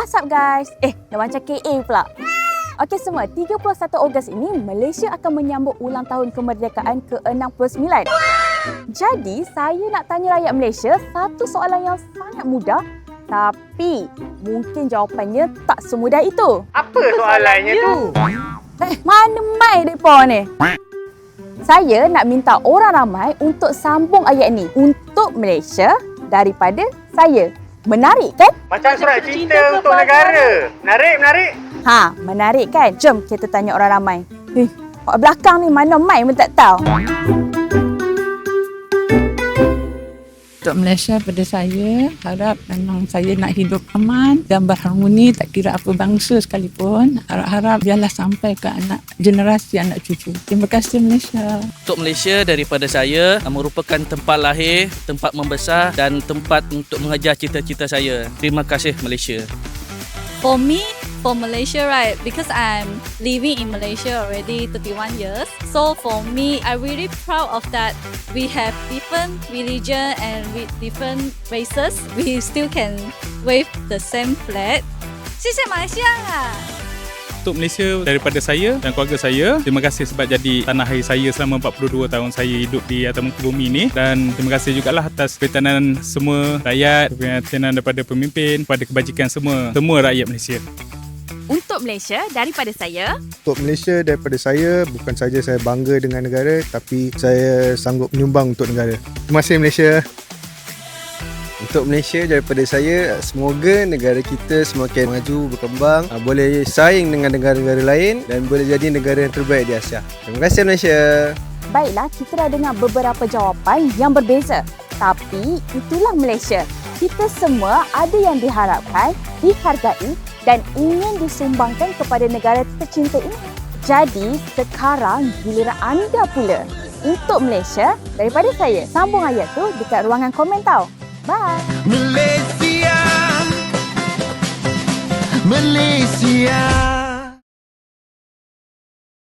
What's up guys? Dah macam KA pula. Okey semua, 31 Ogos ini Malaysia akan menyambut ulang tahun kemerdekaan ke-69. Jadi, saya nak tanya rakyat Malaysia satu soalan yang sangat mudah tapi mungkin jawapannya tak semudah itu. Apa soalannya tu? Mana mai depa ni? Saya nak minta orang ramai untuk sambung ayat ni untuk Malaysia daripada saya. Menarik kan? Macam surat cinta untuk negara. Menarik? Menarik kan? Jom kita tanya orang ramai. Kat belakang ni mana mai pun tak tahu. Untuk Malaysia pada saya, harap memang saya nak hidup aman dan berharmoni, tak kira apa bangsa sekalipun. Harap biarlah sampai ke generasi anak cucu. Terima kasih Malaysia. Untuk Malaysia daripada saya merupakan tempat lahir, tempat membesar dan tempat untuk mengejar cita-cita saya. Terima kasih Malaysia. For me, for Malaysia, right, because I'm living in Malaysia already 31 years. So for me, I'm really proud of that. We have different religion and with different races. We still can wave the same flag. 谢谢马来西亚。 Untuk Malaysia daripada saya dan keluarga saya, terima kasih sebab jadi tanah air saya selama 42 tahun saya hidup di atas muka bumi ini, dan terima kasih jugalah atas perhatian semua rakyat, perhatian daripada pemimpin, kepada kebajikan semua rakyat Malaysia. Untuk Malaysia daripada saya. Untuk Malaysia daripada saya, bukan saja saya bangga dengan negara tapi saya sanggup menyumbang untuk negara. Terima kasih Malaysia. Untuk Malaysia daripada saya, semoga negara kita semakin maju, berkembang, boleh saing dengan negara-negara lain dan boleh jadi negara yang terbaik di Asia. Terima kasih Malaysia. Baiklah, kita dah dengar beberapa jawapan yang berbeza. Tapi itulah Malaysia. Kita semua ada yang diharapkan, dihargai dan ingin disumbangkan kepada negara tercinta ini. Jadi, sekarang giliran anda pula. Untuk Malaysia, daripada saya, sambung ayat tu dekat ruangan komen tau. Bye. Malaysia.